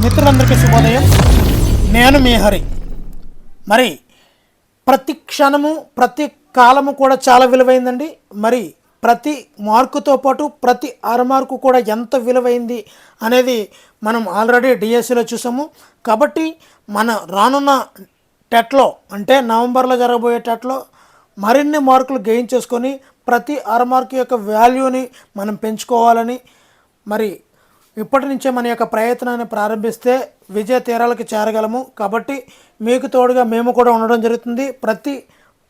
మిత్రులందరికీ శుభోదయం. నేను మీ హరి. మరి ప్రతి క్షణము ప్రతి కాలము కూడా చాలా విలువైందండి. మరి ప్రతి మార్కుతో పాటు ప్రతి అరమార్కు కూడా ఎంత విలువైంది అనేది మనం ఆల్రెడీ డిఎస్సిలో చూసాము. కాబట్టి మన రానున్న టెట్లో అంటే నవంబర్లో జరగబోయే టెట్లో మరిన్ని మార్కులు గెయిన్ చేసుకొని ప్రతి అరమార్కు యొక్క వాల్యూని మనం పెంచుకోవాలని మరి ఇప్పటి నుంచే మన యొక్క ప్రయత్నాన్ని ప్రారంభిస్తే విజయ తీరాలకు చేరగలము. కాబట్టి మీకు తోడుగా మేము కూడా ఉండడం జరుగుతుంది. ప్రతి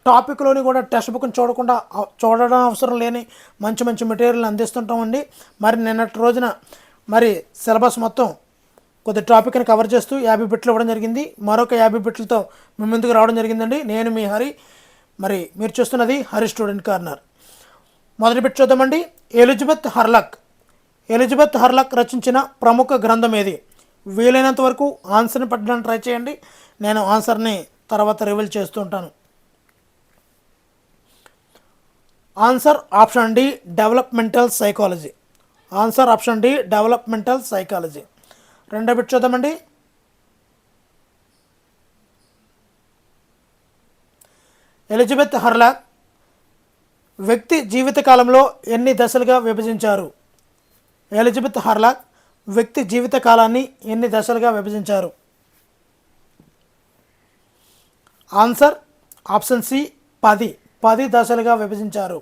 టాపిక్లోని కూడా టెక్స్ట్ బుక్ని చూడడం అవసరం లేని మంచి మంచి మెటీరియల్ అందిస్తుంటామండి. మరి నిన్నటి రోజున మరి సిలబస్ మొత్తం కొద్ది టాపిక్ని కవర్ చేస్తూ 50 బిట్లు ఇవ్వడం జరిగింది. మరొక 50 బిట్లతో మీ ముందుకు రావడం జరిగిందండి. నేను మీ హరి. మరి మీరు చూస్తున్నది హరి స్టూడెంట్ కార్నర్. మొదటి బిట్ చూద్దామండి. ఎలిజబెత్ హర్లక్ రచించిన ప్రముఖ గ్రంథం ఏది? వీలైనంత వరకు ఆన్సర్ని పట్టడానికి ట్రై చేయండి. నేను ఆన్సర్ని తర్వాత రివీల్ చేస్తూ ఉంటాను. Answer option D developmental psychology. Answer option D developmental psychology. రెండో బిట్ చూద్దామండి. ఎలిజబెత్ హర్లక్ వ్యక్తి జీవితకాలంలో ఎన్ని దశలుగా విభజించారు? ఎలిజబెత్ హర్లక్ వ్యక్తి జీవిత కాలాన్ని ఎన్ని దశలుగా విభజించారు? ఆన్సర్ ఆప్షన్ సి 10 దశలుగా విభజించారు.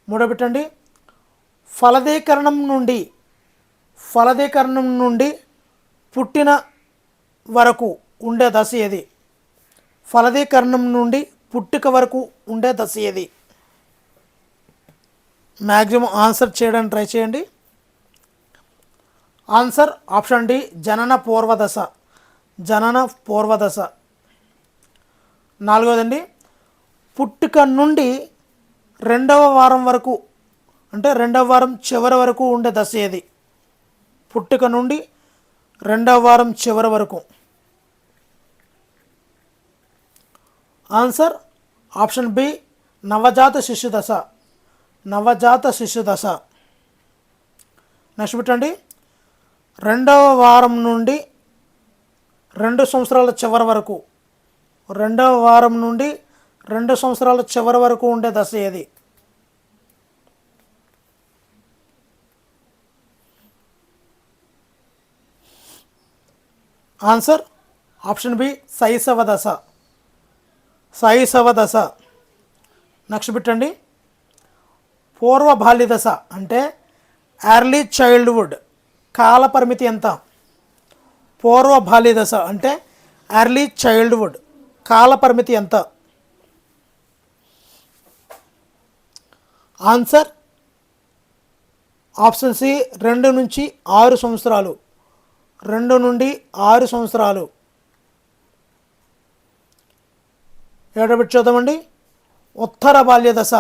మూడో పెట్టండి. ఫలదీకరణం నుండి పుట్టిన వరకు ఉండే దశ ఏది? ఫలదీకరణం నుండి పుట్టుక వరకు ఉండే దశ ఏది? మ్యాక్సిమం ఆన్సర్ చేయడానికి ట్రై చేయండి. ఆన్సర్ ఆప్షన్ డి జనన పూర్వదశ. నాలుగోదండి. పుట్టుక నుండి రెండవ వారం వరకు అంటే రెండవ వారం చివరి వరకు ఉండే దశ ఏది? పుట్టుక నుండి రెండవ వారం చివరి వరకు. ఆన్సర్ ఆప్షన్ బి నవజాత శిశు దశ. నెక్స్ట్ పెట్టండి. రెండవ వారం నుండి 2 సంవత్సరాల చివరి వరకు. రెండవ వారం నుండి 2 సంవత్సరాల చివరి వరకు ఉండే దశ ఏది? ఆన్సర్ ఆప్షన్ బి శైశవ దశ. నెక్స్ట్ పెట్టండి. పూర్వ బాల్య దశ అంటే ఎర్లీ చైల్డ్హుడ్ కాల పరిమితి ఎంత? పూర్వ బాల్య దశ అంటే ఎర్లీ చైల్డ్హుడ్ కాల పరిమితి ఎంత? ఆన్సర్ ఆప్షన్ సి 2 నుంచి 6 సంవత్సరాలు. 2 నుండి 6 సంవత్సరాలు. ఏడో బిట్ చూద్దామండి. ఉత్తర బాల్య దశ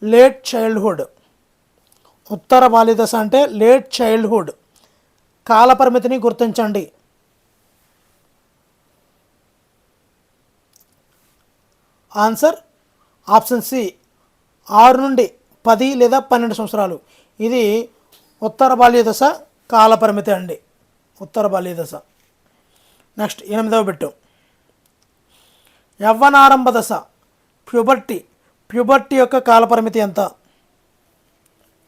లేట్ చైల్డ్హుడ్. ఉత్తర బాల్య దశ అంటే లేట్ చైల్డ్హుడ్ కాల పరిమితిని గుర్తించండి. ఆన్సర్ ఆప్షన్ సి 6 నుండి 10 లేదా 12 సంవత్సరాలు. ఇది ఉత్తర బాల్య దశ కాల పరిమితి అండి. ఉత్తర బాల్య దశ. నెక్స్ట్ 8వ బిట్టు. యవ్వనారంభ దశ ప్యూబర్టీ యొక్క కాల పరిమితి ఎంత?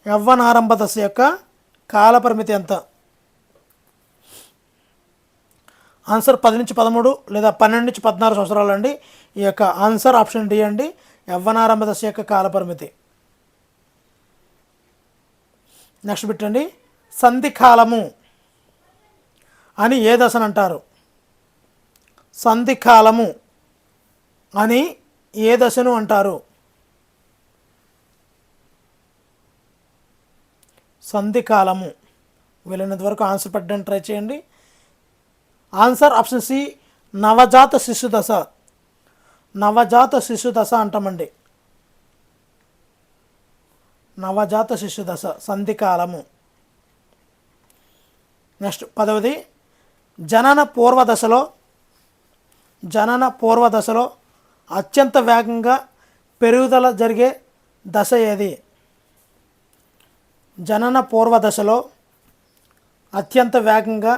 యవ్వనారంభ దశ యొక్క కాల పరిమితి ఎంత? ఆన్సర్ 10 నుంచి 13 లేదా 12 నుంచి 14 సంవత్సరాలు అండి. ఈ యొక్క ఆన్సర్ ఆప్షన్ డి అండి యవ్వనారంభ దశ యొక్క కాల పరిమితి. నెక్స్ట్ పెట్టండి. సంధికాలము అని ఏ దశను అంటారు? సంధికాలము అని ఏ దశను అంటారు? సంధికాలము. వీలైనంత వరకు ఆన్సర్ పెట్టడానికి ట్రై చేయండి. ఆన్సర్ ఆప్షన్ సి నవజాత శిశు దశ అంటామండి. నవజాత శిశు దశ సంధికాలము. నెక్స్ట్ 10వది. జనన పూర్వ దశలో అత్యంత వేగంగా పెరుగుదల జరిగే దశ ఏది? జనన పూర్వ దశలో అత్యంత వేగంగా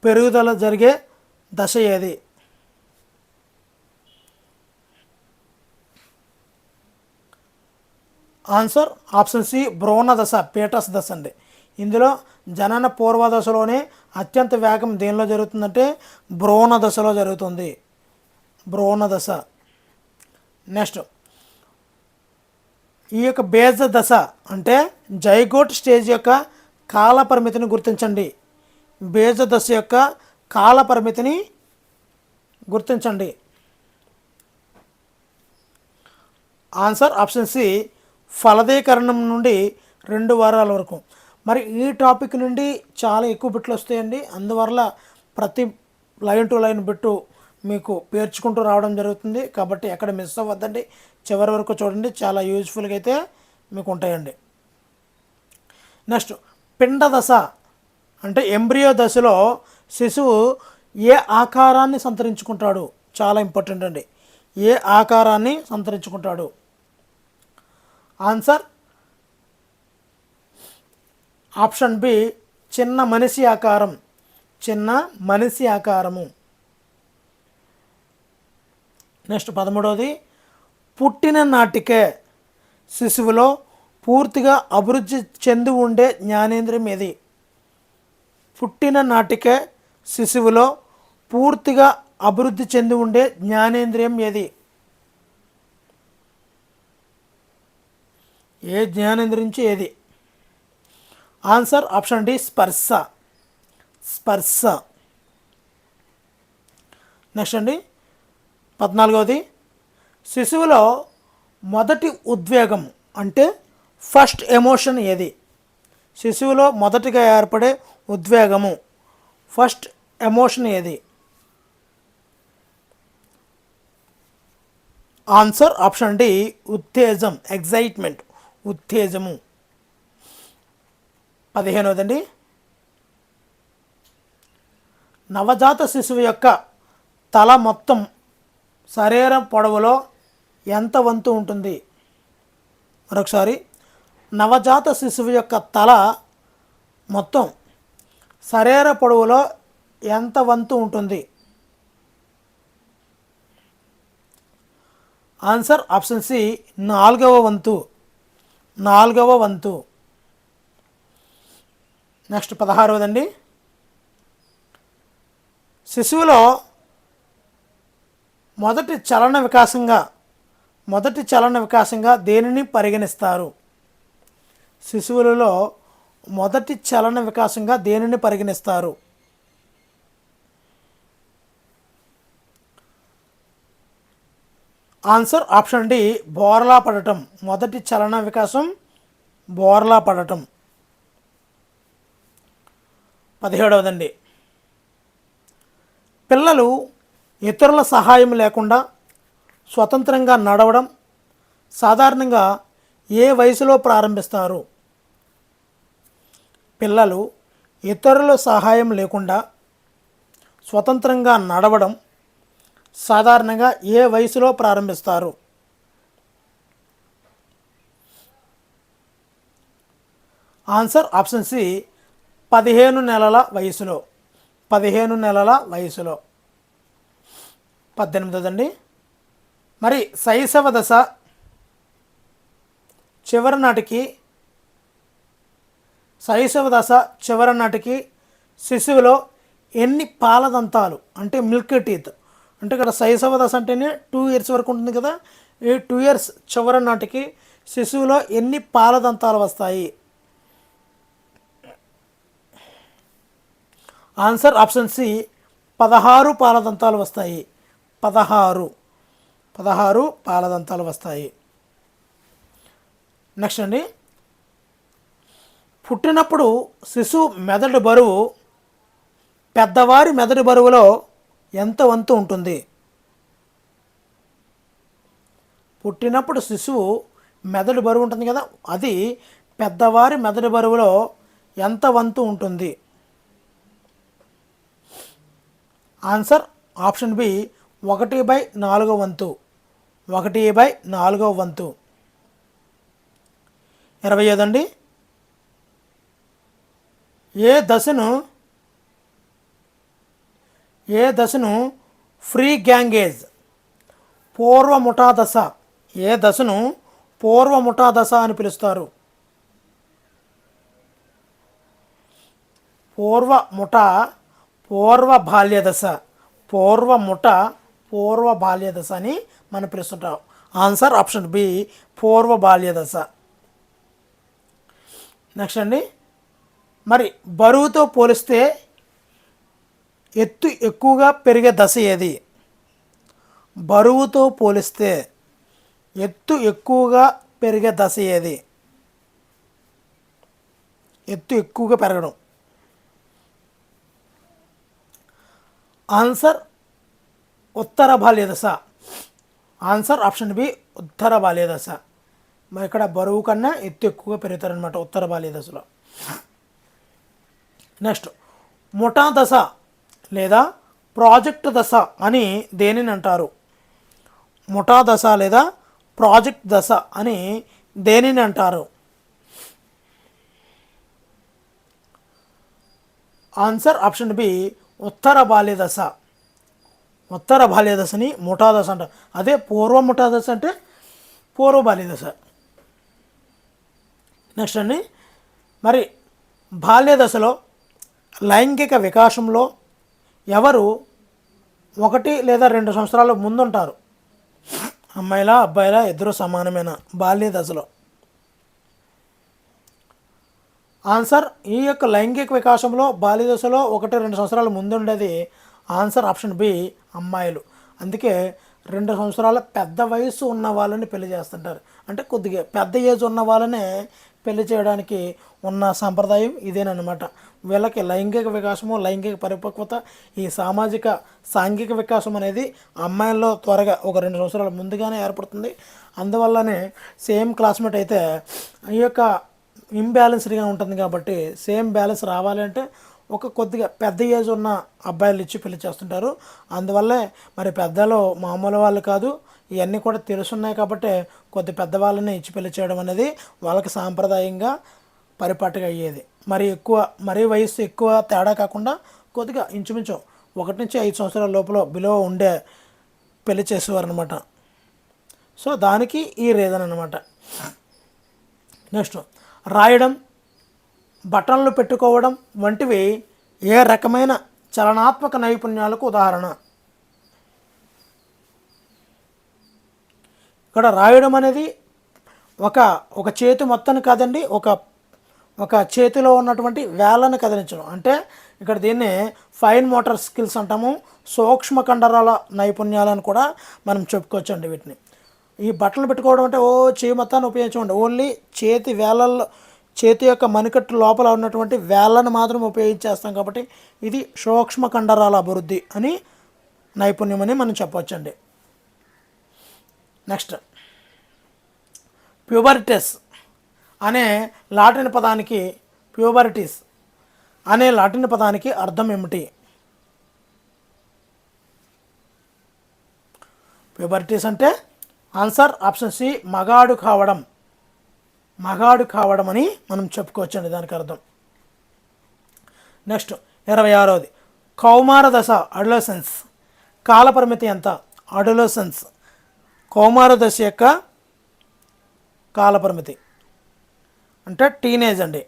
పెరుగుదల జరిగే దశ ఏది? ఆన్సర్ ఆప్షన్ సి భ్రూణ దశ, పీటస్ దశ అండి. ఇందులో జనన పూర్వ దశలోనే అత్యంత వేగం దేనిలో జరుగుతుందంటే భ్రూణ దశలో జరుగుతుంది. భ్రూణ దశ. నెక్స్ట్, ఈ యొక్క బేజ దశ అంటే జైగోట్ స్టేజ్ యొక్క కాల పరిమితిని గుర్తించండి. బేజ దశ యొక్క కాల పరిమితిని గుర్తించండి. ఆన్సర్ ఆప్షన్ సి ఫలదీకరణం నుండి 2 వారాల వరకు. మరి ఈ టాపిక్ నుండి చాలా ఎక్కువ బిట్లు వస్తాయండి. అందువల్ల ప్రతి లైన్ టు లైన్ బిట్టు మీకు పేర్చుకుంటూ రావడం జరుగుతుంది. కాబట్టి ఎక్కడ మిస్ అవ్వద్దండి, చివరి వరకు చూడండి, చాలా యూజ్ఫుల్గా అయితే మీకు ఉంటాయండి. నెక్స్ట్, పిండ దశ అంటే ఎంబ్రియో దశలో శిశువు ఏ ఆకారాన్ని సంతరించుకుంటాడు? చాలా ఇంపార్టెంట్ అండి. ఏ ఆకారాన్ని సంతరించుకుంటాడు? ఆన్సర్ ఆప్షన్ బి చిన్న మనిషి ఆకారం. చిన్న మనిషి ఆకారము. నెక్స్ట్ 13వది, పుట్టిన నాటికే శిశువులో పూర్తిగా అభివృద్ధి చెంది ఉండే జ్ఞానేంద్రియం ఏది? పుట్టిన నాటికే శిశువులో పూర్తిగా అభివృద్ధి చెంది ఉండే జ్ఞానేంద్రియం ఏది? ఏ జ్ఞానేంద్రియం నుంచి ఏది? ఆన్సర్ ఆప్షన్ డి స్పర్శ. స్పర్శ. నెక్స్ట్ అండి 14వది, శిశువులో మొదటి ఉద్వేగం అంటే ఫస్ట్ ఎమోషన్ ఏది? శిశువులో మొదటిగా ఏర్పడే ఉద్వేగము, ఫస్ట్ ఎమోషన్ ఏది? ఆన్సర్ ఆప్షన్ డి ఉత్తేజం, ఎగ్జైట్మెంట్, ఉత్తేజము. 15వదండి, నవజాత శిశువు యొక్క తల మొత్తం శరీరం పొడవులో ఎంత వంతు ఉంటుంది? మరొకసారి, నవజాత శిశువు యొక్క తల మొత్తం శరీర పొడవులో ఎంత వంతు ఉంటుంది? ఆన్సర్ ఆప్షన్ సి 4వ వంతు. 4వ వంతు. నెక్స్ట్ 16వదండి, శిశువులో మొదటి చలన వికాసంగా దేనిని పరిగణిస్తారు? శిశువులలో మొదటి చలన వికాసంగా దేనిని పరిగణిస్తారు? ఆన్సర్ ఆప్షన్ డి బోర్లా పడటం. మొదటి చలన వికాసం బోర్లా పడటం. 17వదండి, పిల్లలు ఇతరుల సహాయం లేకుండా స్వతంత్రంగా నడవడం సాధారణంగా ఏ వయసులో ప్రారంభిస్తారు? పిల్లలు ఇతరుల సహాయం లేకుండా స్వతంత్రంగా నడవడం సాధారణంగా ఏ వయసులో ప్రారంభిస్తారు? ఆన్సర్ ఆప్షన్ సి 15 నెలల వయసులో. 15 నెలల వయసులో. 18వదండి, మరి శైశవ దశ చివరి నాటికి శిశువులో ఎన్ని పాలదంతాలు అంటే మిల్క్ టీత్, అంటే ఇక్కడ శైశవ దశ అంటేనే 2 ఇయర్స్ వరకు ఉంటుంది కదా, ఈ 2 ఇయర్స్ చివరి నాటికి శిశువులో ఎన్ని పాలదంతాలు వస్తాయి? ఆన్సర్ ఆప్షన్ సి 16 పాలదంతాలు వస్తాయి. 16 పాలదంతాలు వస్తాయి. నెక్స్ట్ అండి, పుట్టినప్పుడు శిశువు మెదడు బరువు పెద్దవారి మెదడు బరువులో ఎంత వంతు ఉంటుంది? పుట్టినప్పుడు శిశువు మెదడు బరువు ఉంటుంది కదా, అది పెద్దవారి మెదడు బరువులో ఎంత వంతు ఉంటుంది? ఆన్సర్ ఆప్షన్ బి 1/4 వంతు. 1/4 వంతు. 25 అండి, ఏ దశను ఏ దశను ఫ్రీ గ్యాంగేజ్ పూర్వ ముఠా దశ, ఏ దశను పూర్వ ముఠా దశ అని పిలుస్తారు? పూర్వ ముఠ పూర్వ బాల్య దశ, పూర్వ ముఠ పూర్వ బాల్య దశ అని మనం పిలుస్తుంటాం. ఆన్సర్ ఆప్షన్ బి, పూర్వ బాల్య దశ. నెక్స్ట్ అండి, మరి బరువుతో పోలిస్తే ఎత్తు ఎక్కువగా పెరిగే దశ ఏది? బరువుతో పోలిస్తే ఎత్తు ఎక్కువగా పెరిగే దశ ఏది? ఎత్తు ఎక్కువగా పెరగడం. ఆన్సర్ ఉత్తర బాల్య దశ. ఆన్సర్ ఆప్షన్ బి, ఉత్తర బాల్య దశ. మరి ఇక్కడ బరువు కన్నా ఎత్తు ఎక్కువగా పెరుగుతారనమాట ఉత్తర బాల్య దశలో. నెక్స్ట్, ముఠా దశ లేదా ప్రాజెక్ట్ దశ అని దేనిని అంటారు? ముఠా దశ లేదా ప్రాజెక్ట్ దశ అని దేనిని అంటారు? ఆన్సర్ ఆప్షన్ బి, ఉత్తర బాల్య దశ. ఉత్తర బాల్య దశని ముఠా దశ అంటారు. అదే పూర్వ ముఠా దశ అంటే పూర్వ బాల్య దశ. నెక్స్ట్ అండి, మరి బాల్య దశలో లైంగిక వికాసంలో ఎవరు 1 లేదా 2 సంవత్సరాల ముందుంటారు? అమ్మాయిలా అబ్బాయిలా ఇద్దరు సమానమైన బాల్య దశలో? ఆన్సర్ ఈ యొక్క లైంగిక వికాసంలో బాల్య దశలో 1-2 సంవత్సరాల ముందుండేది ఆన్సర్ ఆప్షన్ బి, అమ్మాయిలు. అందుకే 2 సంవత్సరాల పెద్ద వయసు ఉన్న వాళ్ళని పెళ్లి చేస్తుంటారు. అంటే కొద్దిగా పెద్ద ఏజ్ ఉన్న వాళ్ళనే పెళ్లి చేయడానికి ఉన్న సాంప్రదాయం ఇదేనమాట. వీళ్ళకి లైంగిక వికాసము, లైంగిక పరిపక్వత, ఈ సామాజిక సాంఘిక వికాసం అనేది అమ్మాయిల్లో త్వరగా ఒక 2 సంవత్సరాల ముందుగానే ఏర్పడుతుంది. అందువల్లనే సేమ్ క్లాస్మేట్ అయితే ఈ యొక్క ఇంబ్యాలెన్స్డ్గా ఉంటుంది. కాబట్టి సేమ్ బ్యాలెన్స్ రావాలంటే ఒక కొద్దిగా పెద్ద ఏజ్ ఉన్న అబ్బాయిలు ఇచ్చి పెళ్లి చేస్తుంటారు. అందువల్లే మరి పెద్దలు మామూలు వాళ్ళు కాదు, ఇవన్నీ కూడా తెలుసున్నాయి. కాబట్టి కొద్ది పెద్దవాళ్ళని ఇచ్చి పెళ్లి చేయడం అనేది వాళ్ళకి సాంప్రదాయంగా పరిపాటిగా అయ్యేది. మరీ వయసు ఎక్కువ తేడా కాకుండా కొద్దిగా ఇంచుమించు 1-5 సంవత్సరాల లోపల బిలో ఉండే పెళ్లి చేసేవారు అనమాట. సో దానికి ఈ రీజన్ అనమాట. నెక్స్ట్, రాయడం, బటన్లు పెట్టుకోవడం వంటివి ఏ రకమైన చలనాత్మక నైపుణ్యాలకు ఉదాహరణ? ఇక్కడ రాయడం అనేది ఒక చేతి మొత్తాన్ని కాదండి, ఒక చేతిలో ఉన్నటువంటి వేళ్ళను కదిలించడం. అంటే ఇక్కడ దీన్ని ఫైన్ మోటార్ స్కిల్స్ అంటాము, సూక్ష్మ కండరాల నైపుణ్యాలను కూడా మనం చెప్పుకోవచ్చండి వీటిని. ఈ బట్టలు పెట్టుకోవడం అంటే చేయి మొత్తాన్ని ఉపయోగించండి, ఓన్లీ చేతి యొక్క మణికట్టు లోపల ఉన్నటువంటి వేళ్ళను మాత్రం ఉపయోగించేస్తాం. కాబట్టి ఇది సూక్ష్మ కండరాల అభివృద్ధి అని నైపుణ్యం అని మనం చెప్పవచ్చండి. నెక్స్ట్, ప్యూబర్టిస్ అనే లాటిన్ పదానికి ప్యూబర్టిస్ అనే లాటిన్ పదానికి అర్థం ఏమిటి? ప్యూబర్టిస్ అంటే ఆన్సర్ ఆప్షన్ సి, మగాడు కావడం. మగాడు కావడం అని మనం చెప్పుకోవచ్చండి దానికి అర్థం. నెక్స్ట్ 26వది, కౌమార దశ అడోలసెన్స్ కాలపరిమితి ఎంత? అడోలసెన్స్ కౌమార దశ యొక్క కాలపరిమితి అంటే టీనేజ్ అండి,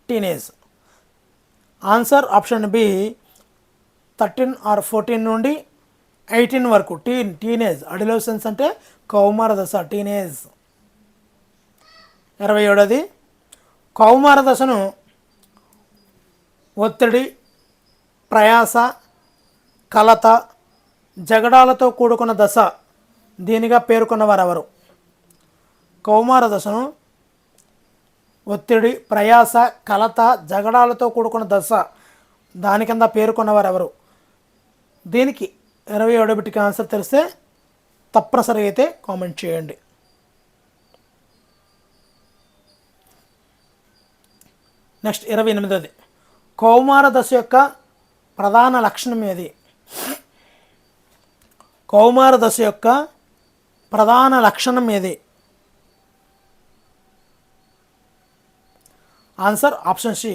teenage. Answer option B, 13 or 14 నుండి 18 వరకు టీనేజ్. అడోలసెన్స్ అంటే కౌమార దశ, టీనేజ్. 27వది, కౌమార దశను ఒత్తిడి, ప్రయాస, కలత, జగడాలతో కూడుకున్న దశ దీనిగా పేర్కొన్నవారు ఎవరు? కౌమార దశను ఒత్తిడి, ప్రయాస, కలత, జగడాలతో కూడుకున్న దశ దాని కింద పేర్కొన్నవారు ఎవరు? దీనికి 27వ బిట్కి ఆన్సర్ తెలిస్తే తప్పనిసరిగా అయితే కామెంట్ చేయండి. నెక్స్ట్ 28వది, కౌమార దశ యొక్క ప్రధాన లక్షణం ఏది? కౌమార దశ యొక్క ప్రధాన లక్షణం ఏది? ఆన్సర్ ఆప్షన్ సి,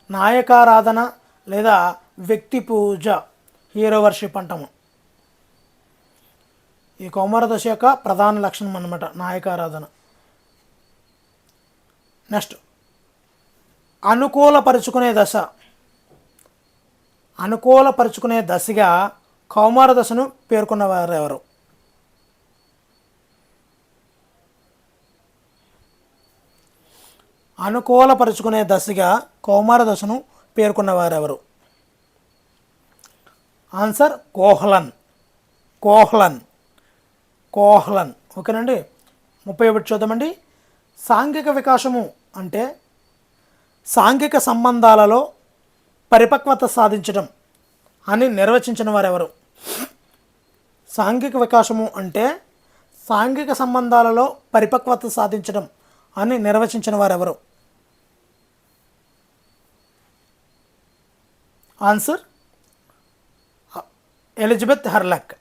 నాయకారాధన లేదా వ్యక్తి పూజ, హీరో వర్షిప్ అంటాము. ఈ కౌమార దశ యొక్క ప్రధాన లక్షణం అన్నమాట నాయకారాధన. నెక్స్ట్ అనుకూలపరుచుకునే దశ. అనుకూలపరుచుకునే దశగా కౌమార దశను పేర్కొన్నవారు ఎవరు? అనుకూలపరుచుకునే దశగా కౌమార దశను పేర్కొన్నవారెవరు? ఆన్సర్ కోహ్లన్. కోహ్లన్ కోహ్లన్ ఓకేనండి. 31 చూద్దామండి. సాంఘిక వికాసము అంటే సాంఘిక సంబంధాలలో పరిపక్వత సాధించడం అని నిర్వచించిన వారెవరు? సాంఘిక వికాసము అంటే సాంఘిక సంబంధాలలో పరిపక్వత సాధించడం అని నిర్వచించిన వారెవరు? Answer Elizabeth Hurlock.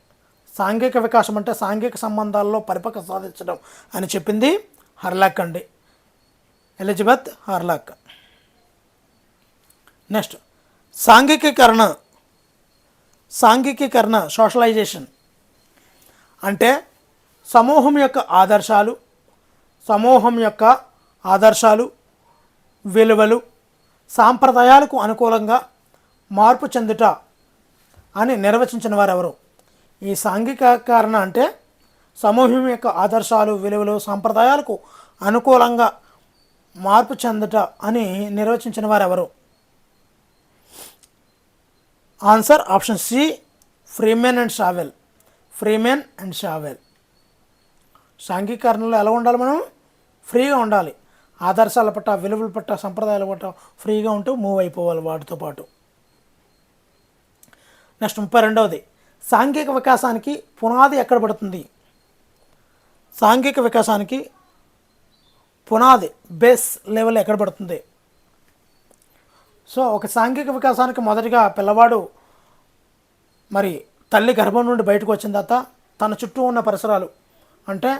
సాంఘిక వికాసం అంటే సాంఘిక సంబంధాల్లో పరిపక్వత సాధించడం అని చెప్పింది హర్లాక్ అండి, ఎలిజబెత్ హర్లాక్. నెక్స్ట్ సాంఘికీకరణ. సాంఘికీకరణ సోషలైజేషన్ అంటే సమూహం యొక్క ఆదర్శాలు, విలువలు, సాంప్రదాయాలకు అనుకూలంగా మార్పు చెందుట అని నిర్వచించిన వారెవరు? ఈ సాంఘికీకరణ అంటే సమూహం యొక్క ఆదర్శాలు, విలువలు, సాంప్రదాయాలకు అనుకూలంగా మార్పు చెందుట అని నిర్వచించిన వారెవరు? Answer option C, Freeman and Showel. Freeman and Showel. సాంఘికీకరణలో ఎలా ఉండాలి? మనం ఫ్రీగా ఉండాలి. ఆదర్శాల పట్ల, విలువల పట్ల, సంప్రదాయాల పట్ల ఫ్రీగా ఉంటూ మూవ్ అయిపోవాలి వాటితో పాటు. నెక్స్ట్ 32వది సాంఘిక వికాసానికి పునాది ఎక్కడ పడుతుంది? సాంఘిక వికాసానికి పునాది, బేస్ లెవెల్ ఎక్కడ పడుతుంది? సో ఒక సాంఘిక వికాసానికి మొదటిగా పిల్లవాడు మరి తల్లి గర్భం నుండి బయటకు వచ్చిన తర్వాత తన చుట్టూ ఉన్న పరిసరాలు అంటే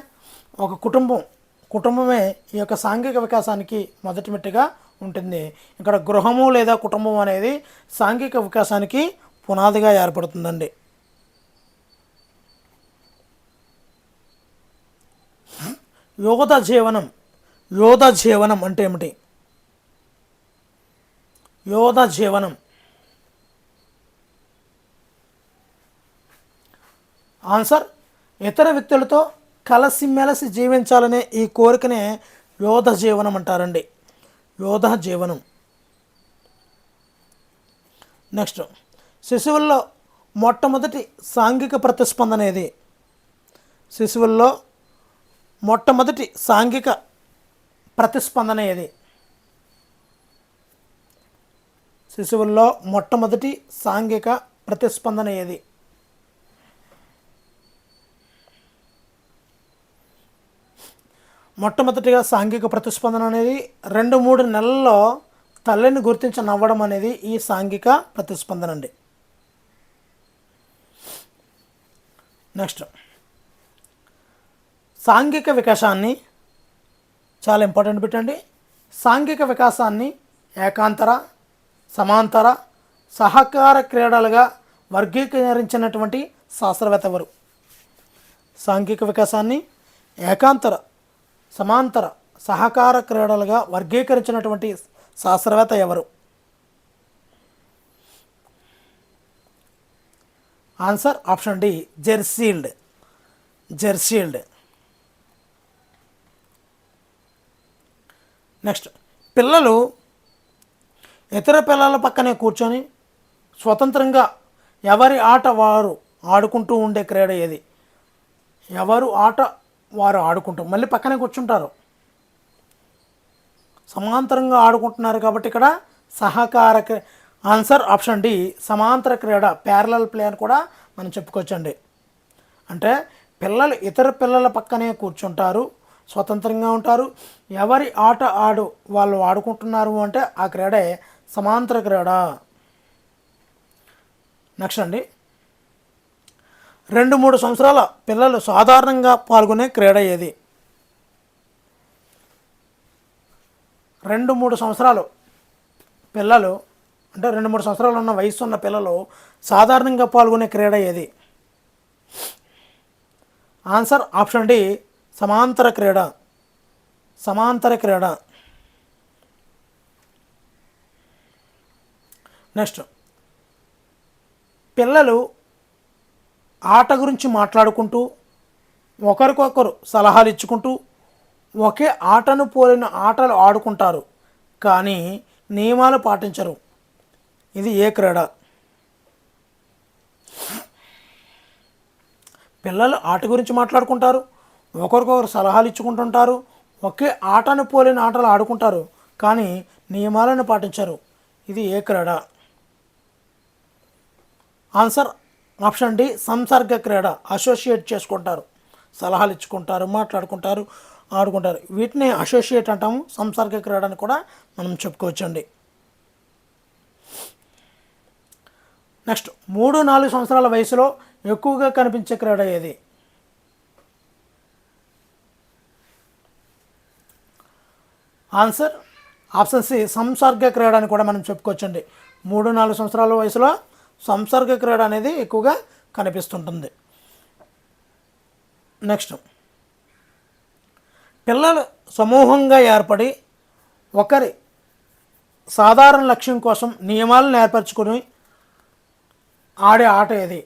ఒక కుటుంబమే ఈ యొక్క సాంఘిక వికాసానికి మొదటి మెట్టుగా ఉంటుంది. ఇక్కడ గృహము లేదా కుటుంబం అనేది సాంఘిక వికాసానికి పునాదిగా ఏర్పడుతుందండి. యోధ జీవనం అంటే ఏమిటి? యోధ జీవనం ఆన్సర్ ఇతర వ్యక్తులతో కలిసిమెలిసి జీవించాలనే ఈ కోరికనే యోధ జీవనం అంటారండి. యోధ జీవనం. నెక్స్ట్ శిశువుల్లో మొట్టమొదటి సాంఘిక ప్రతిస్పందన ఏది? శిశువుల్లో మొట్టమొదటి సాంఘిక ప్రతిస్పందన ఏది? శిశువుల్లో మొట్టమొదటి సాంఘిక ప్రతిస్పందన ఏది? మొట్టమొదటిగా సాంఘిక ప్రతిస్పందన అనేది 2-3 నెలల్లో తల్లిని గుర్తించి నవ్వడం అనేది ఈ సాంఘిక ప్రతిస్పందన అండి. నెక్స్ట్ సాంఘిక వికాసాన్ని చాలా ఇంపార్టెంట్ పెట్టండి. సాంఘిక వికాసాన్ని ఏకాంతర, సమాంతర, సహకార క్రీడలుగా వర్గీకరించినటువంటి శాస్త్రవేత్త ఎవరు? సాంఘిక వికాసాన్ని ఏకాంతర, సమాంతర, సహకార క్రీడలుగా వర్గీకరించినటువంటి శాస్త్రవేత్త ఎవరు? Answer option D, Jersild. Next పిల్లలు ఇతర పిల్లల పక్కనే కూర్చొని స్వతంత్రంగా ఎవరి ఆట వారు ఆడుకుంటూ ఉండే క్రీడ ఏది? ఎవరు ఆట వారు ఆడుకుంటూ మళ్ళీ పక్కనే కూర్చుంటారు, సమాంతరంగా ఆడుకుంటున్నారు కాబట్టి ఇక్కడ సహకార ఆన్సర్ ఆప్షన్ డి, సమాంతర క్రీడ, ప్యారలల్ ప్లే అని కూడా మనం చెప్పుకోవచ్చండి. అంటే పిల్లలు ఇతర పిల్లల పక్కనే కూర్చుంటారు, స్వతంత్రంగా ఉంటారు, ఎవరి ఆట వాళ్ళు ఆడుకుంటున్నారు అంటే ఆ క్రీడే సమాంతర క్రీడ. నెక్స్ట్ అండి 2-3 సంవత్సరాల పిల్లలు సాధారణంగా పాల్గొనే క్రీడ ఏది? 2-3 సంవత్సరాలు పిల్లలు అంటే 2-3 సంవత్సరాలు ఉన్న వయసు ఉన్న పిల్లలు సాధారణంగా పాల్గొనే క్రీడ ఏది? ఆన్సర్ ఆప్షన్ డి సమాంతర క్రీడ. సమాంతర క్రీడ. నెక్స్ట్, పిల్లలు ఆట గురించి మాట్లాడుకుంటూ ఒకరికొకరు సలహాలు ఇచ్చుకుంటూ ఒకే ఆటను పోలిన ఆటలు ఆడుకుంటారు, కానీ నియమాలు పాటించరు. ఇది ఏ క్రీడ? పిల్లలు ఆట గురించి మాట్లాడుకుంటారు, ఒకరికొకరు సలహాలు ఇచ్చుకుంటుంటారు, ఒకే ఆటను పోలిన ఆటలు ఆడుకుంటారు, కానీ నియమాలను పాటించరు. ఇది ఏ క్రీడ? ఆన్సర్ ఆప్షన్ డి సంసర్గ క్రీడ. అసోసియేట్ చేసుకుంటారు, సలహాలు ఇచ్చుకుంటారు, మాట్లాడుకుంటారు, ఆడుకుంటారు. వీటిని అసోసియేట్ అంటాము. సంసర్గ క్రీడ అని కూడా మనం చెప్పుకోవచ్చండి. నెక్స్ట్, 3-4 సంవత్సరాల వయసులో ఎక్కువగా కనిపించే క్రీడ ఏది? ఆన్సర్ ఆప్షన్ సి సంసర్గ క్రీడ అని కూడా మనం చెప్పుకోవచ్చండి. 3-4 సంవత్సరాల వయసులో సంసర్గ క్రీడ అనేది ఎక్కువగా కనిపిస్తుంటుంది. నెక్స్ట్, పిల్లలు సమూహంగా ఏర్పడి ఒకరి సాధారణ లక్ష్యం కోసం నియమాలను ఏర్పరచుకొని ఆడే ఆట ఏది?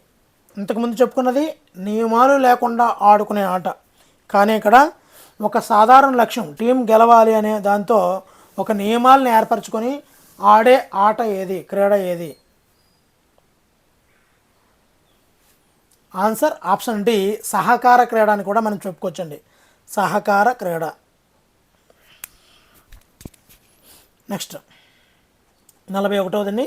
ఇంతకుముందు చెప్పుకున్నది నియమాలు లేకుండా ఆడుకునే ఆట, కానీ ఇక్కడ ఒక సాధారణ లక్ష్యం టీం గెలవాలి అనే దాంతో ఒక నియమాలను ఏర్పరచుకొని ఆడే ఆట ఏది? క్రీడ ఏది? ఆన్సర్ ఆప్షన్ డి సహకార క్రీడ అని కూడా మనం చెప్పుకోవచ్చండి. సహకార క్రీడ. నెక్స్ట్ 41వదండి.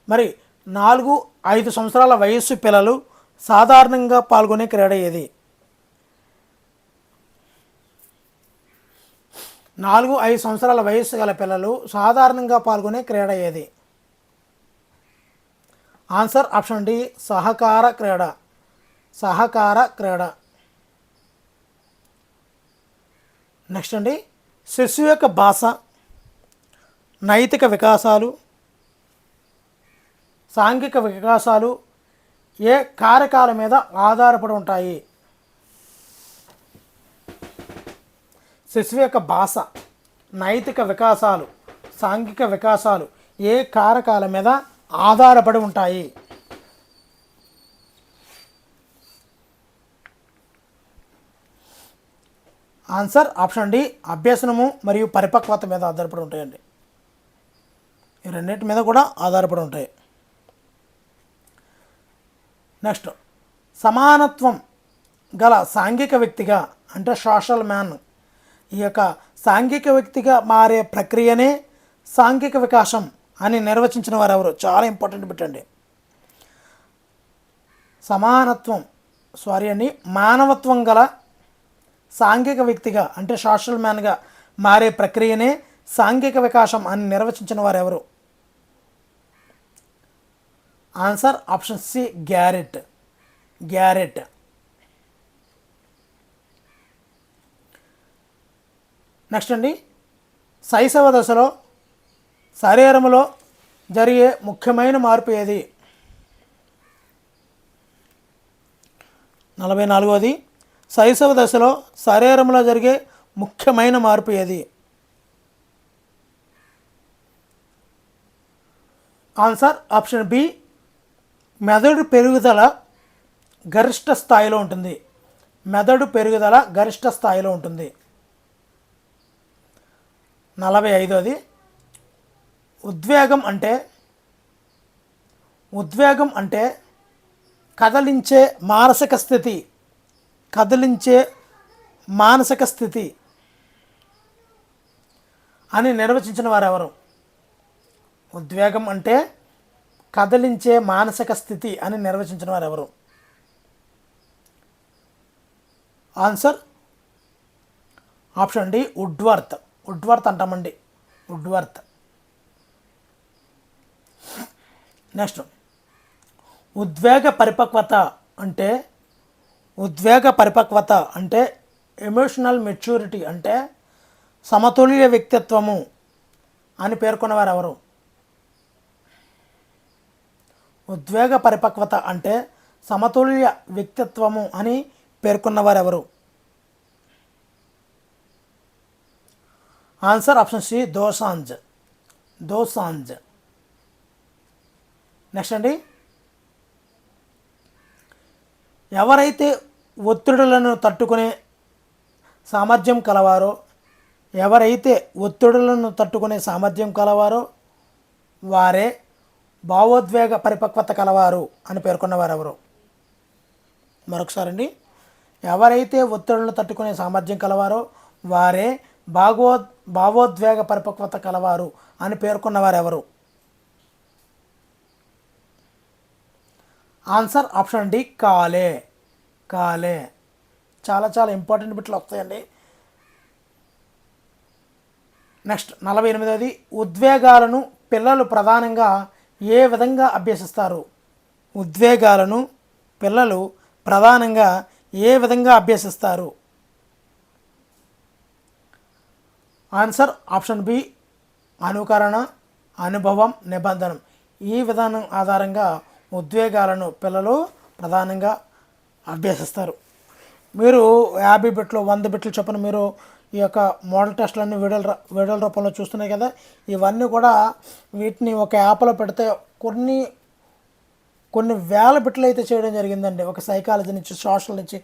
మరి 4-5 సంవత్సరాల వయస్సు పిల్లలు సాధారణంగా పాల్గొనే క్రీడ ఏది? 4-5 సంవత్సరాల వయస్సు గల పిల్లలు సాధారణంగా పాల్గొనే క్రీడ ఏది? ఆన్సర్ ఆప్షన్ డి సహకార క్రీడ. సహకార క్రీడ. నెక్స్ట్ అండి, శిశువు యొక్క భాష, నైతిక వికాసాలు, సాంఘిక వికాసాలు ఏ కారకాల మీద ఆధారపడి ఉంటాయి? శిశువు యొక్క భాష, నైతిక వికాసాలు, సాంఘిక వికాసాలు ఏ కారకాల మీద ఆధారపడి ఉంటాయి? ఆన్సర్ ఆప్షన్ డి అభ్యసనము మరియు పరిపక్వత మీద ఆధారపడి ఉంటాయండి. ఈ రెండింటి మీద కూడా ఆధారపడి ఉంటాయి. నెక్స్ట్, సమానత్వం గల సాంఘిక వ్యక్తిగా అంటే సోషల్ మ్యాన్, ఈ యొక్క సాంఘిక వ్యక్తిగా మారే ప్రక్రియనే సాంఘిక వికాసం అని నిర్వచించిన వారు ఎవరు? చాలా ఇంపార్టెంట్ పెట్టండి. సమానత్వం మానవత్వం గల సాంఘిక వ్యక్తిగా అంటే సోషల్ మ్యాన్గా మారే ప్రక్రియనే సాంఘిక వికాసం అని నిర్వచించిన వారు ఎవరు? Answer option C Garrett. Garrett. Next అండి, శైశవ దశలో శరీరంలో జరిగే ముఖ్యమైన మార్పు ఏది? 44వది, శైశవ దశలో శరీరంలో జరిగే ముఖ్యమైన మార్పు ఏది? ఆన్సర్ ఆప్షన్ బి మెదడు పెరుగుదల గరిష్ట స్థాయిలో ఉంటుంది. మెదడు పెరుగుదల గరిష్ట స్థాయిలో ఉంటుంది. 45వది, ఉద్వేగం అంటే కదిలించే మానసిక స్థితి. కదిలించే మానసిక స్థితి అని నిర్వచించిన వారు ఎవరు? ఉద్వేగం అంటే కదిలించే మానసిక స్థితి అని నిర్వచించిన వారు ఎవరు? Answer option D Woodworth. Woodworth అంటామండి. వుడ్వర్త్. నెక్స్ట్, ఉద్వేగ పరిపక్వత అంటే ఎమోషనల్ మెచ్యూరిటీ అంటే సమతుల్య వ్యక్తిత్వము అని పేర్కొన్నవారు ఎవరు? ఉద్వేగ పరిపక్వత అంటే సమతుల్య వ్యక్తిత్వము అని పేర్కొన్నవారెవరు? Answer option C Dosanjh. Dosanjh. Next అండి, ఎవరైతే ఒత్తిడులను తట్టుకునే సామర్థ్యం కలవారో వారే భావోద్వేగ పరిపక్వత కలవారు అని పేర్కొన్నవారెవరు? మరొకసారి అండి, ఎవరైతే ఒత్తిడులను తట్టుకునే సామర్థ్యం కలవారో వారే భావోద్వేగ పరిపక్వత కలవారు అని పేర్కొన్నవారెవరు? ఆన్సర్ ఆప్షన్ డి కాలే. చాలా ఇంపార్టెంట్ బిట్లు వస్తాయండి. నెక్స్ట్ 48వ ఉద్వేగాలను పిల్లలు ప్రధానంగా ఏ విధంగా అభ్యసిస్తారు? ఉద్వేగాలను పిల్లలు ప్రధానంగా ఏ విధంగా అభ్యసిస్తారు? ఆన్సర్ ఆప్షన్ బి అనుకరణ, అనుభవం, నిబంధనం. ఈ విధానం ఆధారంగా ఉద్వేగాలను పిల్లలు ప్రధానంగా అభ్యసిస్తారు. మీరు 50 బిట్లు 100 బిట్లు చొప్పున మీరు ఈ యొక్క మోడల్ టెస్ట్లన్నీ వీడియోల రూపంలో చూస్తున్నాయి కదా. ఇవన్నీ కూడా వీటిని ఒక యాప్లో పెడితే కొన్ని వేల బిట్లు అయితే చేయడం జరిగిందండి. ఒక సైకాలజీ నుంచి, సోషల్ నుంచి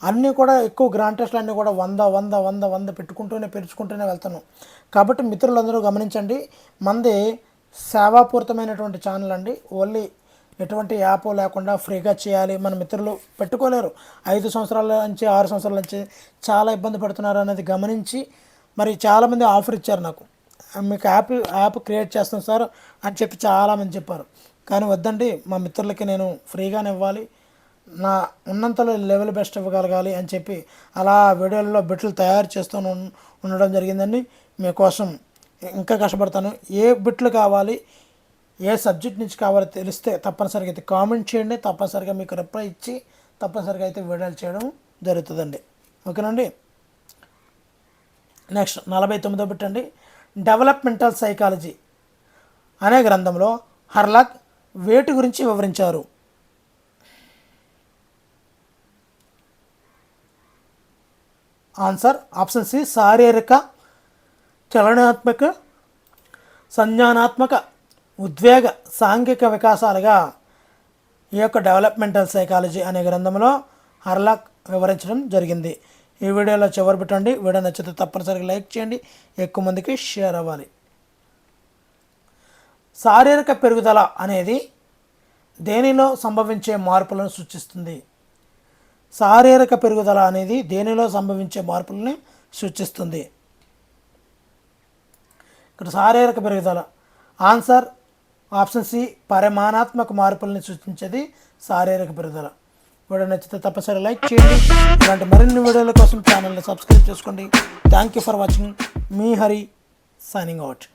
అన్నీ కూడా ఎక్కువ గ్రాండ్ టెస్ట్లు అన్నీ కూడా 100 పెంచుకుంటూనే వెళ్తున్నాం. కాబట్టి మిత్రులందరూ గమనించండి, మనది సేవాపూరితమైనటువంటి ఛానల్ అండి. ఓన్లీ ఎటువంటి యాప్ లేకుండా ఫ్రీగా చేయాలి. మన మిత్రులు పెట్టుకోలేరు. 5 సంవత్సరాల నుంచి 6 సంవత్సరాల నుంచి చాలా ఇబ్బంది పడుతున్నారు అనేది గమనించి మరి చాలామంది ఆఫర్ ఇచ్చారు నాకు, మీకు యాప్ క్రియేట్ చేస్తాం సార్ అని చెప్పి చాలామంది చెప్పారు. కానీ వద్దండి, మా మిత్రులకి నేను ఫ్రీగానే ఇవ్వాలి, నా ఉన్నంతలో లెవెల్ బెస్ట్ ఇవ్వగలగాలి అని చెప్పి అలా వీడియోలలో బిట్లు తయారు చేస్తూ ఉండడం జరిగిందండి. మీకోసం ఇంకా కష్టపడతాను. ఏ బిట్లు కావాలి, ఏ సబ్జెక్ట్ నుంచి కావాలో తెలిస్తే తప్పనిసరిగా అయితే కామెంట్ చేయండి. తప్పనిసరిగా మీకు రిప్లై ఇచ్చి తప్పనిసరిగా అయితే వీడియోలు చేయడం జరుగుతుందండి. ఓకేనండి. నెక్స్ట్ 49వ బిట్ అండి, డెవలప్మెంటల్ సైకాలజీ అనే గ్రంథంలో హర్లాక్ వేటి గురించి వివరించారు? ఆన్సర్ ఆప్షన్ సి శారీరక, చలనాత్మక, సంజ్ఞానాత్మక, ఉద్వేగ, సాంఘిక వికాసాలుగా ఈ యొక్క డెవలప్మెంటల్ సైకాలజీ అనే గ్రంథంలో హర్లాక్ వివరించడం జరిగింది. ఈ వీడియోలో చివరి పెట్టండి. వీడియో నచ్చితే తప్పనిసరిగా లైక్ చేయండి, ఎక్కువ మందికి షేర్ అవ్వాలి. శారీరక పెరుగుదల అనేది దేనిలో సంభవించే మార్పులను సూచిస్తుంది? శారీరక పెరుగుదల అనేది దేనిలో సంభవించే మార్పులని సూచిస్తుంది? ఇక్కడ శారీరక పెరుగుదల ఆన్సర్ ఆప్షన్ సి పరిమాణాత్మక మార్పులని సూచించేది శారీరక పెరుగుదల. వీడియో నచ్చితే తప్పనిసరిగా లైక్ చేయండి. ఇలాంటి మరిన్ని వీడియోల కోసం ఛానల్ని సబ్స్క్రైబ్ చేసుకోండి. Thank you for watching. Me Hari signing out.